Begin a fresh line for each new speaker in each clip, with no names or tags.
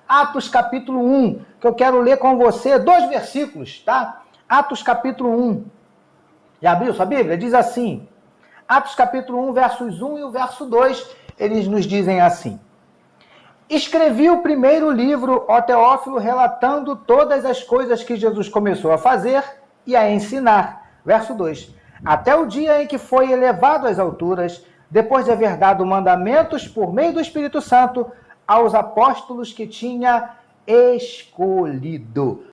Atos capítulo 1, que eu quero ler com você 2 versículos, tá? Atos capítulo 1. Já abriu sua Bíblia? Diz assim, Atos capítulo 1, versos 1 e o verso 2, eles nos dizem assim. Escrevi o primeiro livro, ó Teófilo, relatando todas as coisas que Jesus começou a fazer e a ensinar. Verso 2. Até o dia em que foi elevado às alturas, depois de haver dado mandamentos por meio do Espírito Santo aos apóstolos que tinha escolhido.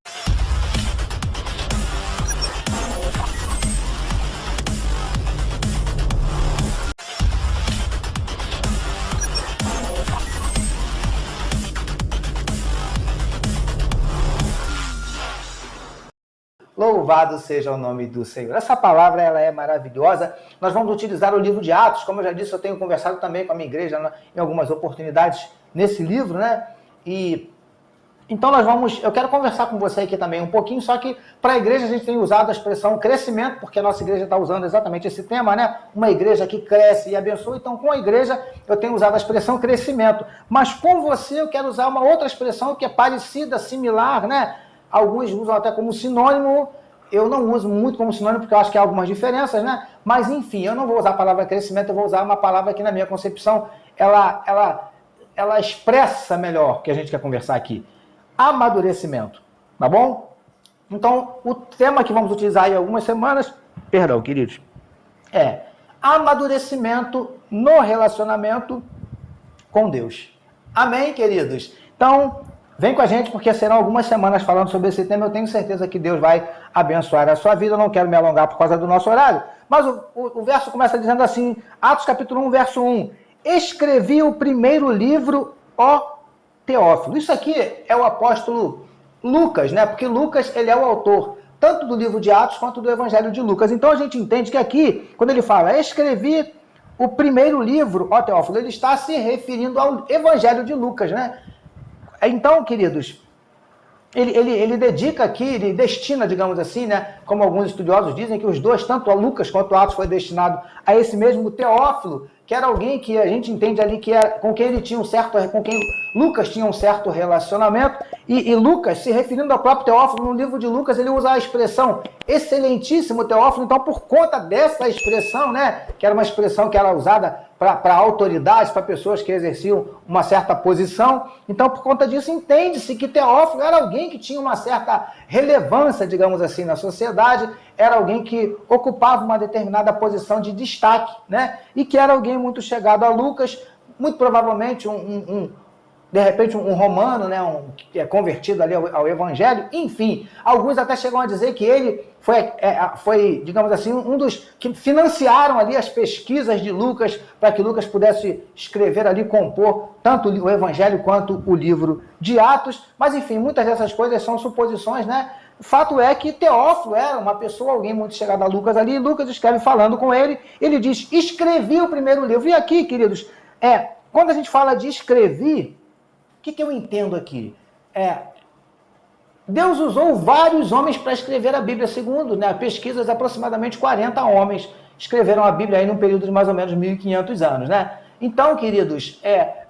Louvado seja o nome do Senhor. Essa palavra ela é maravilhosa. Nós vamos utilizar o livro de Atos. Como eu já disse, eu tenho conversado também com a minha igreja em algumas oportunidades nesse livro, né? E então eu quero conversar com você aqui também um pouquinho, só que para a igreja a gente tem usado a expressão crescimento, porque a nossa igreja está usando exatamente esse tema, né? Uma igreja que cresce e abençoa. Então, com a igreja eu tenho usado a expressão crescimento. Mas com você eu quero usar uma outra expressão que é parecida, similar, né? Alguns usam até como sinônimo, eu não uso muito como sinônimo porque eu acho que há algumas diferenças, né? Mas enfim, eu não vou usar a palavra crescimento, eu vou usar uma palavra que na minha concepção, ela expressa melhor o que a gente quer conversar aqui. Amadurecimento, tá bom? Então, o tema que vamos utilizar em algumas semanas, perdão, queridos, é amadurecimento no relacionamento com Deus. Amém, queridos? Então, vem com a gente, porque serão algumas semanas falando sobre esse tema. Eu tenho certeza que Deus vai abençoar a sua vida. Eu não quero me alongar por causa do nosso horário. Mas o verso começa dizendo assim, Atos capítulo 1, verso 1. Escrevi o primeiro livro, ó Teófilo. Isso aqui é o apóstolo Lucas, né? Porque Lucas, ele é o autor tanto do livro de Atos quanto do Evangelho de Lucas. Então a gente entende que aqui, quando ele fala, escrevi o primeiro livro, ó Teófilo, ele está se referindo ao Evangelho de Lucas, né? Então, queridos, ele dedica aqui, ele destina, digamos assim, né, como alguns estudiosos dizem, que os dois, tanto a Lucas quanto a Atos, foi destinado a esse mesmo Teófilo, que era alguém que a gente entende ali que é com quem ele tinha com quem Lucas tinha um certo relacionamento, e Lucas, se referindo ao próprio Teófilo, no livro de Lucas, ele usa a expressão excelentíssimo Teófilo. Então, por conta dessa expressão, né, que era uma expressão que era usada para autoridades, para pessoas que exerciam uma certa posição, então, por conta disso, entende-se que Teófilo era alguém que tinha uma certa relevância, digamos assim, na sociedade, era alguém que ocupava uma determinada posição de destaque, né, e que era alguém muito chegado a Lucas, muito provavelmente de repente um romano, né, que é convertido ali ao evangelho, enfim, alguns até chegam a dizer que ele foi, digamos assim, um dos que financiaram ali as pesquisas de Lucas, para que Lucas pudesse escrever ali, compor tanto o evangelho quanto o livro de Atos, mas enfim, muitas dessas coisas são suposições, né? O fato é que Teófilo era uma pessoa, alguém muito chegado a Lucas ali, e Lucas escreve falando com ele, ele diz, escrevi o primeiro livro. E aqui, queridos, quando a gente fala de escrevi, o que eu entendo aqui? Deus usou vários homens para escrever a Bíblia, segundo, né, pesquisas, aproximadamente 40 homens escreveram a Bíblia aí num período de mais ou menos 1.500 anos, né? Então, queridos,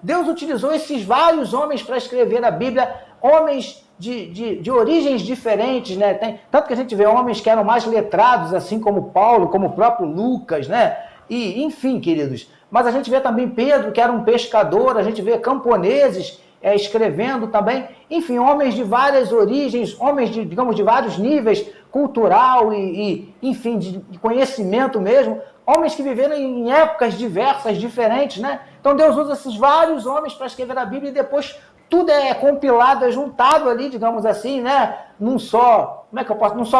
Deus utilizou esses vários homens para escrever a Bíblia, homens de origens diferentes, né? Tanto que a gente vê homens que eram mais letrados, assim como Paulo, como o próprio Lucas, né? E, enfim, queridos, mas a gente vê também Pedro, que era um pescador, a gente vê camponeses, escrevendo também, enfim, homens de várias origens, homens digamos, de vários níveis, cultural e enfim, de conhecimento mesmo, homens que viveram em épocas diversas, diferentes, né? Então Deus usa esses vários homens para escrever a Bíblia e depois tudo é compilado, é juntado ali, digamos assim, né? Num só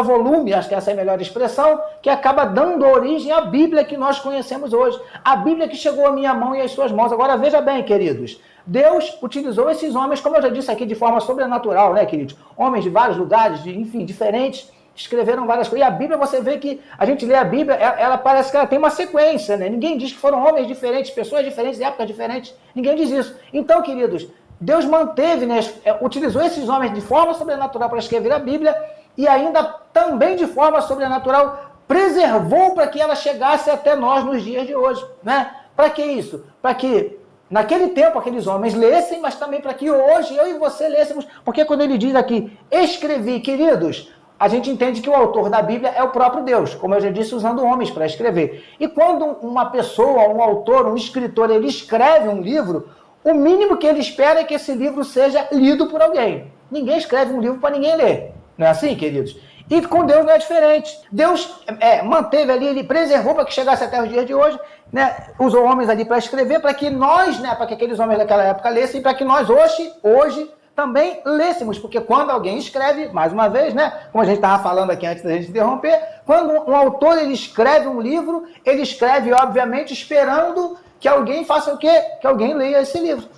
volume, acho que essa é a melhor expressão, que acaba dando origem à Bíblia que nós conhecemos hoje. A Bíblia que chegou à minha mão e às suas mãos. Agora, veja bem, queridos, Deus utilizou esses homens, como eu já disse aqui, de forma sobrenatural, né, queridos? Homens de vários lugares, enfim, diferentes, escreveram várias coisas. E a Bíblia, você vê que a gente lê a Bíblia, ela parece que ela tem uma sequência, né? Ninguém diz que foram homens diferentes, pessoas diferentes, épocas diferentes. Ninguém diz isso. Então, queridos, Deus manteve, né, utilizou esses homens de forma sobrenatural para escrever a Bíblia e ainda também de forma sobrenatural preservou para que ela chegasse até nós nos dias de hoje, né? Para que isso? Para que naquele tempo aqueles homens lessem, mas também para que hoje eu e você lêssemos. Porque quando ele diz aqui, escrevi, queridos, a gente entende que o autor da Bíblia é o próprio Deus, como eu já disse, usando homens para escrever. E quando uma pessoa, um autor, um escritor, ele escreve um livro, o mínimo que ele espera é que esse livro seja lido por alguém. Ninguém escreve um livro para ninguém ler. Não é assim, queridos? E com Deus não é diferente. Deus manteve ali, ele preservou para que chegasse até os dias de hoje, né? Usou homens ali para escrever, para que nós, né, para que aqueles homens daquela época lessem, para que nós hoje também lêssemos, porque quando alguém escreve, mais uma vez, né, como a gente estava falando aqui antes da gente interromper, quando um autor ele escreve um livro, ele escreve, obviamente, esperando que alguém faça o quê? Que alguém leia esse livro.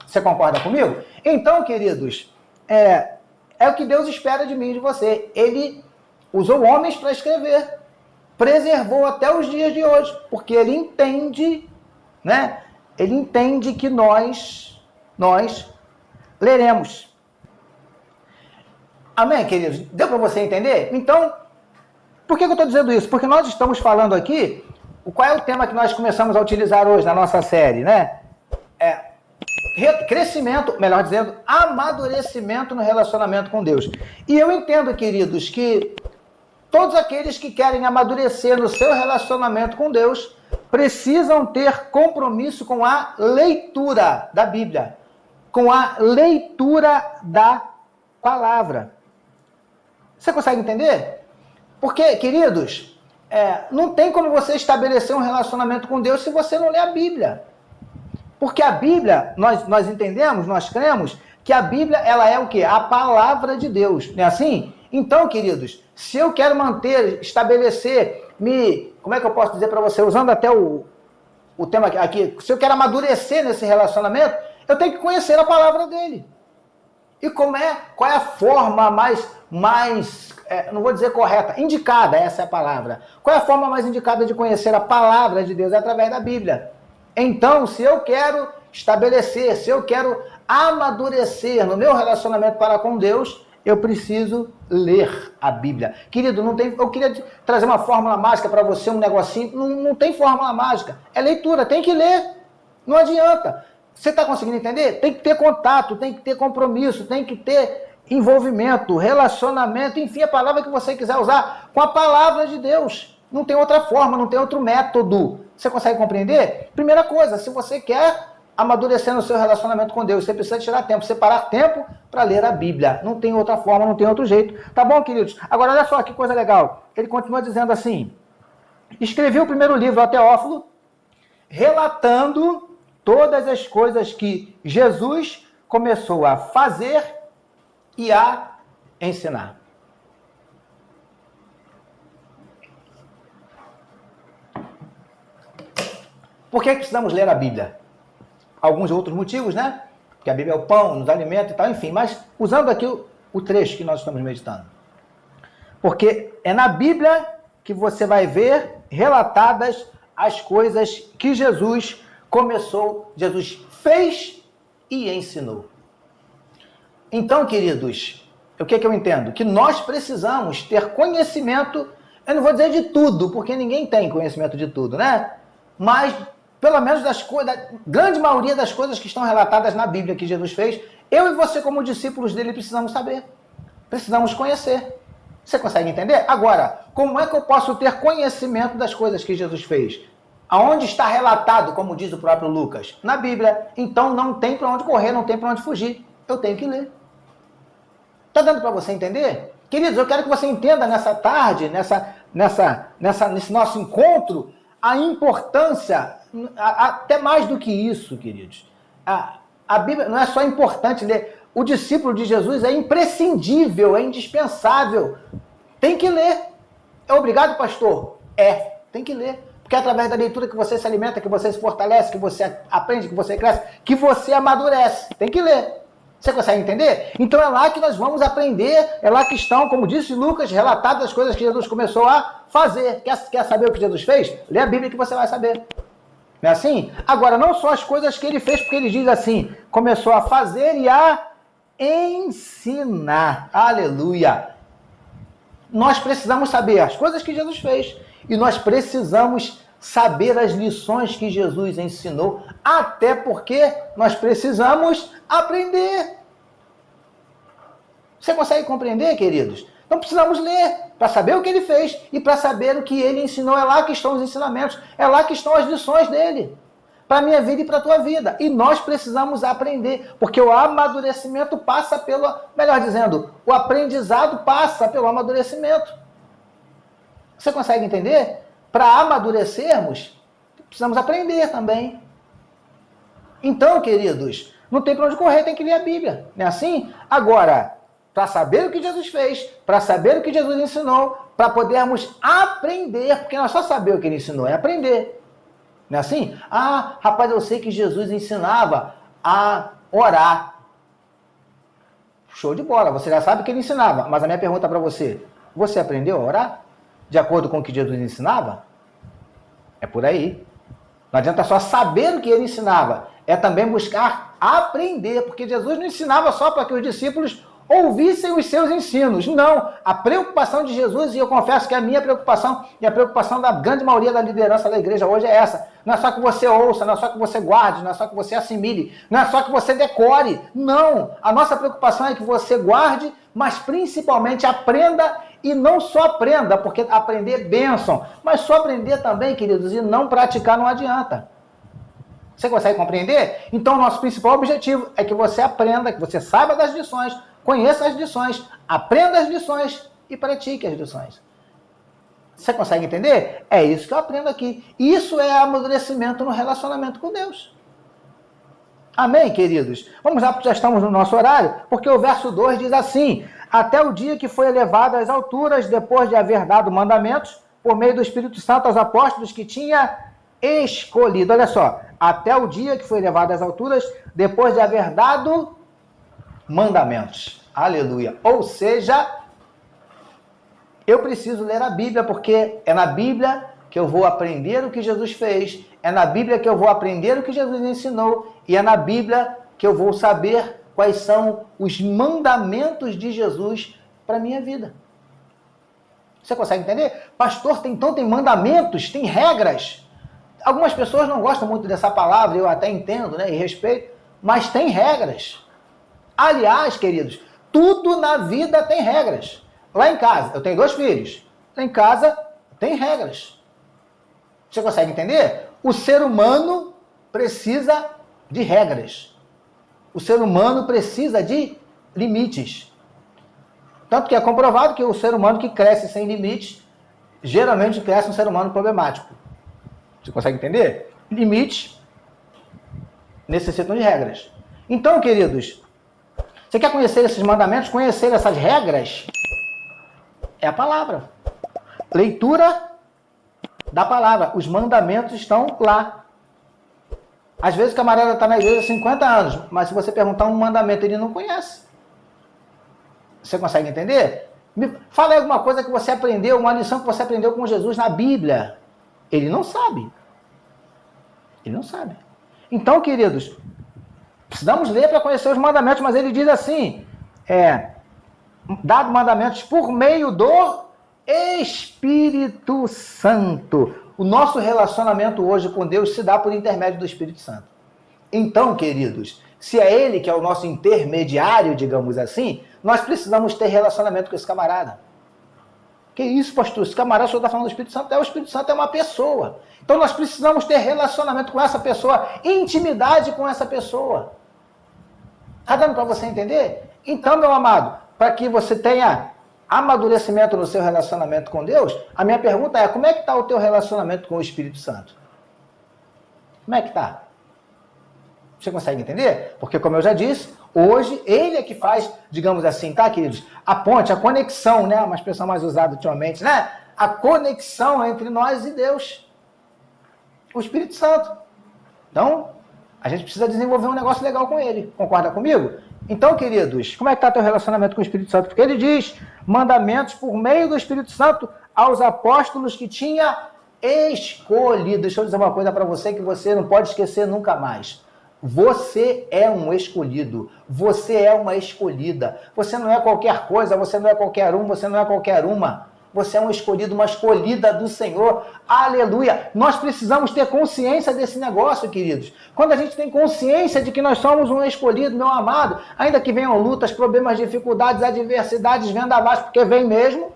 Você concorda comigo? Então, queridos, é o que Deus espera de mim e de você. Ele usou homens para escrever, preservou até os dias de hoje, porque ele entende, né? Ele entende que nós leremos. Amém, queridos? Deu para você entender? Então, por que eu estou dizendo isso? Porque nós estamos falando aqui, qual é o tema que nós começamos a utilizar hoje na nossa série, né? Crescimento, melhor dizendo, amadurecimento no relacionamento com Deus. E eu entendo, queridos, que todos aqueles que querem amadurecer no seu relacionamento com Deus precisam ter compromisso com a leitura da Bíblia, com a leitura da palavra. Você consegue entender? Porque, queridos, não tem como você estabelecer um relacionamento com Deus se você não lê a Bíblia. Porque a Bíblia, nós entendemos, nós cremos, que a Bíblia, ela é o quê? A palavra de Deus, não é assim? Então, queridos, se eu quero estabelecer, como é que eu posso dizer para você, usando até o tema aqui, se eu quero amadurecer nesse relacionamento, eu tenho que conhecer a palavra dele. E qual é a forma mais não vou dizer correta, indicada, essa é a palavra. Qual é a forma mais indicada de conhecer a palavra de Deus? É através da Bíblia. Então, se eu quero estabelecer, se eu quero amadurecer no meu relacionamento para com Deus, eu preciso ler a Bíblia. Querido, eu queria trazer uma fórmula mágica para você, um negocinho. Não tem fórmula mágica. É leitura, tem que ler. Não adianta. Você está conseguindo entender? Tem que ter contato, tem que ter compromisso, tem que ter envolvimento, relacionamento, enfim, a palavra que você quiser usar com a palavra de Deus. Não tem outra forma, não tem outro método. Você consegue compreender? Primeira coisa, se você quer amadurecer no seu relacionamento com Deus, você precisa tirar tempo, separar tempo para ler a Bíblia. Não tem outra forma, não tem outro jeito. Tá bom, queridos? Agora, olha só que coisa legal. Ele continua dizendo assim, escrevi o primeiro livro, a Teófilo, relatando todas as coisas que Jesus começou a fazer e a ensinar. Por que precisamos ler a Bíblia? Alguns outros motivos, né? Porque a Bíblia é o pão, nos alimenta e tal, enfim. Mas usando aqui o trecho que nós estamos meditando. Porque é na Bíblia que você vai ver relatadas as coisas que Jesus fez e ensinou. Então, queridos, o que eu entendo? Que nós precisamos ter conhecimento, eu não vou dizer de tudo, porque ninguém tem conhecimento de tudo, né? Mas, pelo menos da grande maioria das coisas que estão relatadas na Bíblia que Jesus fez, eu e você, como discípulos dele, precisamos saber. Precisamos conhecer. Você consegue entender? Agora, como é que eu posso ter conhecimento das coisas que Jesus fez? Aonde está relatado, como diz o próprio Lucas? Na Bíblia. Então não tem para onde correr, não tem para onde fugir. Eu tenho que ler. Está dando para você entender? Queridos, eu quero que você entenda nessa tarde, nesse nosso encontro, a importância, até mais do que isso, queridos. A Bíblia não é só importante ler. O discípulo de Jesus é imprescindível, é indispensável. Tem que ler. É obrigado, pastor? Tem que ler. Porque é através da leitura que você se alimenta, que você se fortalece, que você aprende, que você cresce, que você amadurece. Tem que ler. Você consegue entender? Então é lá que nós vamos aprender, é lá que estão, como disse Lucas, relatadas as coisas que Jesus começou a fazer. Quer saber o que Jesus fez? Lê a Bíblia que você vai saber. Não é assim? Agora, não só as coisas que ele fez, porque ele diz assim, começou a fazer e a ensinar. Aleluia! Nós precisamos saber as coisas que Jesus fez e nós precisamos saber as lições que Jesus ensinou Até porque nós precisamos aprender. Você consegue compreender, queridos? Então precisamos ler para saber o que ele fez e para saber o que ele ensinou. É lá que estão os ensinamentos, é lá que estão as lições dele, para a minha vida e para a tua vida. E nós precisamos aprender, porque o amadurecimento passa pelo, melhor dizendo, o aprendizado passa pelo amadurecimento. Você consegue entender? Para amadurecermos, precisamos aprender também. Então, queridos, não tem para onde correr, tem que ler a Bíblia. Não é assim? Agora, para saber o que Jesus fez, para saber o que Jesus ensinou, para podermos aprender, porque não é só saber o que ele ensinou, é aprender. Não é assim? Ah, rapaz, eu sei que Jesus ensinava a orar. Show de bola, você já sabe o que ele ensinava, mas a minha pergunta para você, você aprendeu a orar? De acordo com o que Jesus ensinava? É por aí. Não adianta só saber o que ele ensinava, é também buscar aprender, porque Jesus não ensinava só para que os discípulos ouvissem os seus ensinos. Não, a preocupação de Jesus, e eu confesso que a minha preocupação e a preocupação da grande maioria da liderança da igreja hoje é essa. Não é só que você ouça, não é só que você guarde, não é só que você assimile, não é só que você decore. Não, a nossa preocupação é que você guarde, mas principalmente aprenda, e não só aprenda, porque aprender é bênção, mas só aprender também, queridos, e não praticar não adianta. Você consegue compreender? Então, o nosso principal objetivo é que você aprenda, que você saiba das lições, conheça as lições, aprenda as lições e pratique as lições. Você consegue entender? É isso que eu aprendo aqui. Isso é amadurecimento no relacionamento com Deus. Amém, queridos? Vamos lá, porque já estamos no nosso horário, porque o verso 2 diz assim: até o dia que foi elevado às alturas, depois de haver dado mandamentos, por meio do Espírito Santo aos apóstolos que tinha escolhido. Olha só, até o dia que foi elevado às alturas, depois de haver dado mandamentos. Aleluia. Ou seja, eu preciso ler a Bíblia, porque é na Bíblia que eu vou aprender o que Jesus fez, é na Bíblia que eu vou aprender o que Jesus ensinou, e é na Bíblia que eu vou saber quais são os mandamentos de Jesus para a minha vida. Você consegue entender? Pastor, então tem mandamentos, tem regras. Algumas pessoas não gostam muito dessa palavra, eu até entendo, né, e respeito, mas tem regras. Aliás, queridos, tudo na vida tem regras. Lá em casa, eu tenho 2 filhos. Lá em casa, tem regras. Você consegue entender? O ser humano precisa de regras. O ser humano precisa de limites. Tanto que é comprovado que o ser humano que cresce sem limites, geralmente cresce um ser humano problemático. Você consegue entender? Limites necessitam de regras. Então, queridos, você quer conhecer esses mandamentos, conhecer essas regras? É a palavra. Leitura da palavra. Os mandamentos estão lá. Às vezes o camarada está na igreja há 50 anos, mas se você perguntar um mandamento, ele não conhece. Você consegue entender? Me fala aí alguma coisa que você aprendeu, uma lição que você aprendeu com Jesus na Bíblia. Ele não sabe. Ele não sabe. Então, queridos, precisamos ler para conhecer os mandamentos, mas ele diz assim, dado mandamentos por meio do Espírito Santo. O nosso relacionamento hoje com Deus se dá por intermédio do Espírito Santo. Então, queridos, se é ele que é o nosso intermediário, digamos assim, nós precisamos ter relacionamento com esse camarada. Que isso, pastor? Esse camarada, o senhor está falando do Espírito Santo? O Espírito Santo é uma pessoa. Então nós precisamos ter relacionamento com essa pessoa, intimidade com essa pessoa. Está dando para você entender? Então, meu amado, para que você tenha amadurecimento no seu relacionamento com Deus, a minha pergunta é, como é que está o teu relacionamento com o Espírito Santo? Como é que está? Você consegue entender? Porque, como eu já disse, hoje ele é que faz, digamos assim, tá, queridos? A ponte, a conexão, né? Uma expressão mais usada ultimamente, né? A conexão entre nós e Deus. O Espírito Santo. Então, a gente precisa desenvolver um negócio legal com ele. Concorda comigo? Então, queridos, como é que está teu relacionamento com o Espírito Santo? Porque ele diz, mandamentos por meio do Espírito Santo aos apóstolos que tinha escolhido. Deixa eu dizer uma coisa para você que você não pode esquecer nunca mais. Você é um escolhido, você é uma escolhida, você não é qualquer coisa, você não é qualquer um, você não é qualquer uma. Você é um escolhido, uma escolhida do Senhor. Aleluia! Nós precisamos ter consciência desse negócio, queridos. Quando a gente tem consciência de que nós somos um escolhido, meu amado, ainda que venham lutas, problemas, dificuldades, adversidades, vendavais, porque vem mesmo,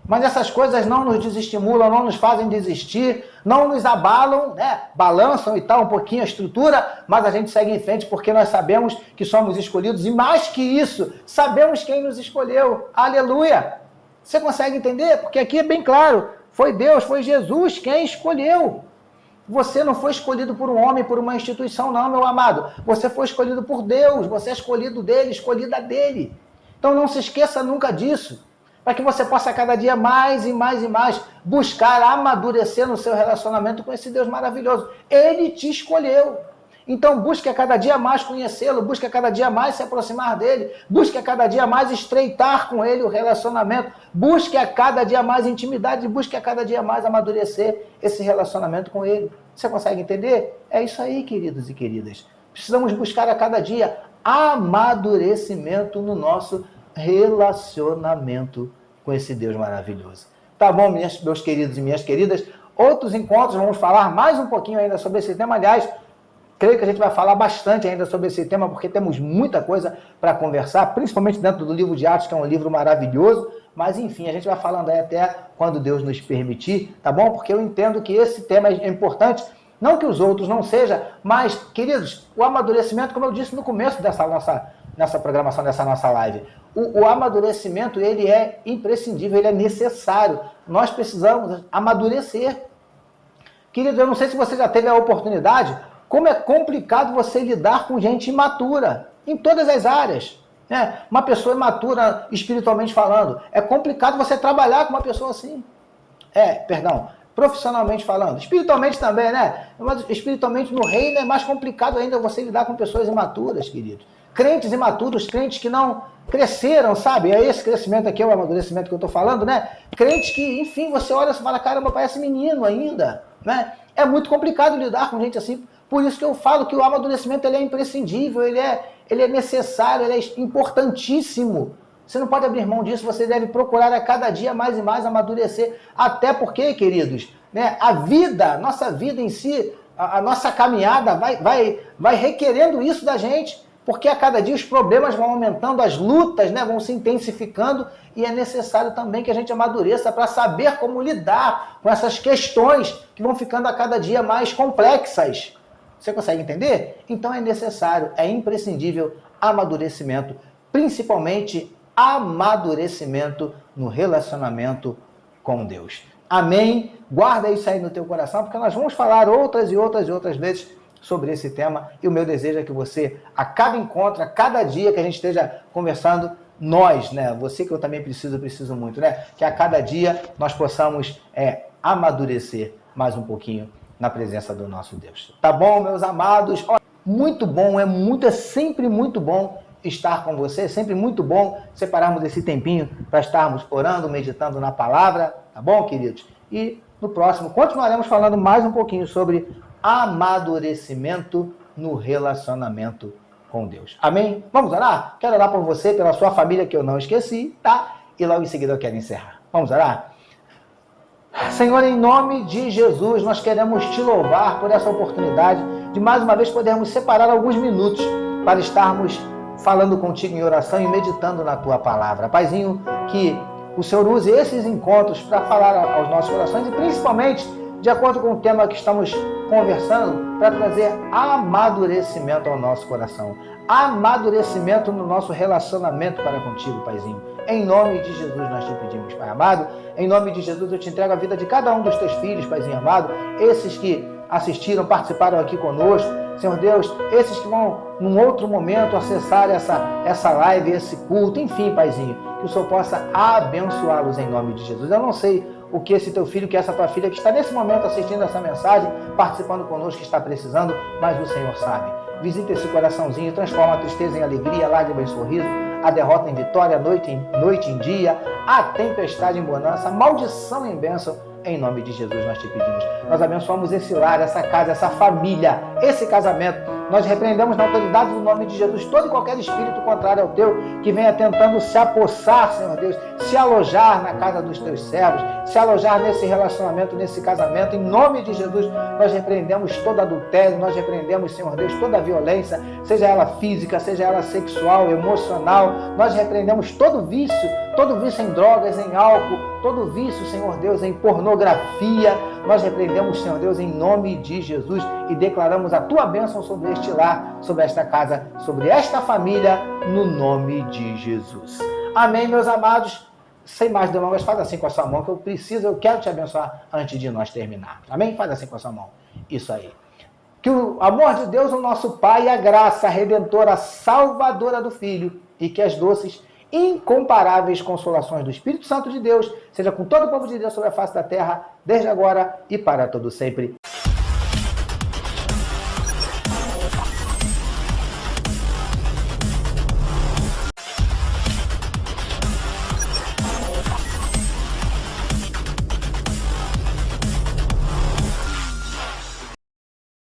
mas essas coisas não nos desestimulam, não nos fazem desistir, não nos abalam, né? Balançam e tal um pouquinho a estrutura, mas a gente segue em frente porque nós sabemos que somos escolhidos e mais que isso, sabemos quem nos escolheu. Aleluia! Você consegue entender? Porque aqui é bem claro, foi Deus, foi Jesus quem escolheu. Você não foi escolhido por um homem, por uma instituição não, meu amado. Você foi escolhido por Deus, você é escolhido dele, escolhida dele. Então não se esqueça nunca disso. Para que você possa cada dia mais e mais e mais buscar amadurecer no seu relacionamento com esse Deus maravilhoso. Ele te escolheu. Então busque a cada dia mais conhecê-lo, busque a cada dia mais se aproximar dele, busque a cada dia mais estreitar com ele o relacionamento, busque a cada dia mais intimidade, busque a cada dia mais amadurecer esse relacionamento com ele. Você consegue entender? É isso aí, queridos e queridas. Precisamos buscar a cada dia amadurecimento no nosso relacionamento com esse Deus maravilhoso. Tá bom, meus queridos e minhas queridas? Outros encontros, vamos falar mais um pouquinho ainda sobre esse tema. Aliás, creio que a gente vai falar bastante ainda sobre esse tema, porque temos muita coisa para conversar, principalmente dentro do livro de Atos, que é um livro maravilhoso. Mas, enfim, a gente vai falando aí até quando Deus nos permitir, tá bom? Porque eu entendo que esse tema é importante, não que os outros não sejam, mas, queridos, o amadurecimento, como eu disse no começo nessa programação dessa nossa live, o amadurecimento, ele é imprescindível, ele é necessário. Nós precisamos amadurecer. Querido, eu não sei se você já teve a oportunidade, como é complicado você lidar com gente imatura, em todas as áreas. Né? Uma pessoa imatura, espiritualmente falando, é complicado você trabalhar com uma pessoa assim. Profissionalmente falando, espiritualmente também, né? Mas espiritualmente no reino é mais complicado ainda você lidar com pessoas imaturas, queridos. Crentes imaturos, crentes que não cresceram, sabe? É esse crescimento aqui, é o amadurecimento que eu estou falando, né? Crentes que, enfim, você olha e fala, caramba, parece menino ainda, né? É muito complicado lidar com gente assim. Por isso que eu falo que o amadurecimento ele é imprescindível, ele é necessário, ele é importantíssimo. Você não pode abrir mão disso, você deve procurar a cada dia mais e mais amadurecer. Até porque, queridos, né, a vida, nossa vida em si, a nossa caminhada vai requerendo isso da gente. Porque a cada dia os problemas vão aumentando, as lutas, né, vão se intensificando e é necessário também que a gente amadureça para saber como lidar com essas questões que vão ficando a cada dia mais complexas. Você consegue entender? Então é necessário, é imprescindível amadurecimento, principalmente amadurecimento no relacionamento com Deus. Amém? Guarda isso aí no teu coração, porque nós vamos falar outras e outras vezes sobre esse tema, e o meu desejo é que você, a cada encontro, a cada dia que a gente esteja conversando, nós, né, você que eu também preciso muito, né, que a cada dia nós possamos amadurecer mais um pouquinho na presença do nosso Deus. Tá bom, meus amados? Muito bom, é sempre muito bom estar com você, é sempre muito bom separarmos esse tempinho para estarmos orando, meditando na palavra, tá bom, queridos? E no próximo continuaremos falando mais um pouquinho sobre amadurecimento no relacionamento com Deus. Amém? Vamos orar? Quero orar por você, pela sua família, que eu não esqueci, tá? E logo em seguida eu quero encerrar. Vamos orar? Senhor, em nome de Jesus, nós queremos te louvar por essa oportunidade de mais uma vez podermos separar alguns minutos para estarmos falando contigo em oração e meditando na tua palavra. Paizinho, que o Senhor use esses encontros para falar aos nossos corações e principalmente de acordo com o tema que estamos conversando, para trazer amadurecimento ao nosso coração, amadurecimento no nosso relacionamento para contigo, Paizinho. Em nome de Jesus nós te pedimos, Pai amado. Em nome de Jesus eu te entrego a vida de cada um dos teus filhos, Paizinho amado, esses que assistiram, participaram aqui conosco, Senhor Deus, esses que vão num outro momento acessar essa live, esse culto, enfim, Paizinho, que o Senhor possa abençoá-los em nome de Jesus. Eu não sei o que esse teu filho, que essa tua filha que está nesse momento assistindo essa mensagem, participando conosco, que está precisando, mas o Senhor sabe. Visita esse coraçãozinho, transforma a tristeza em alegria, a lágrima em sorriso, a derrota em vitória, a noite em dia, a tempestade em bonança, a maldição em bênção. Em nome de Jesus nós te pedimos. Nós abençoamos esse lar, essa casa, essa família, esse casamento, Nós repreendemos na autoridade do nome de Jesus todo e qualquer espírito contrário ao teu, que venha tentando se apossar, Senhor Deus, se alojar na casa dos teus servos, se alojar nesse relacionamento, nesse casamento. Em nome de Jesus, nós repreendemos todo adultério, nós repreendemos, Senhor Deus, toda violência, seja ela física, seja ela sexual, emocional. Nós repreendemos todo vício em drogas, em álcool, todo vício, Senhor Deus, em pornografia. Nós repreendemos, Senhor Deus, em nome de Jesus e declaramos a tua bênção sobre este lar, sobre esta casa, sobre esta família, no nome de Jesus. Amém, meus amados. Sem mais delongas, faz assim com a sua mão, que eu quero te abençoar antes de nós terminarmos. Amém? Faz assim com a sua mão. Isso aí. Que o amor de Deus, o nosso Pai, a graça redentora, salvadora do Filho, e que as doces, incomparáveis consolações do Espírito Santo de Deus, seja com todo o povo de Deus sobre a face da terra, desde agora e para todo sempre.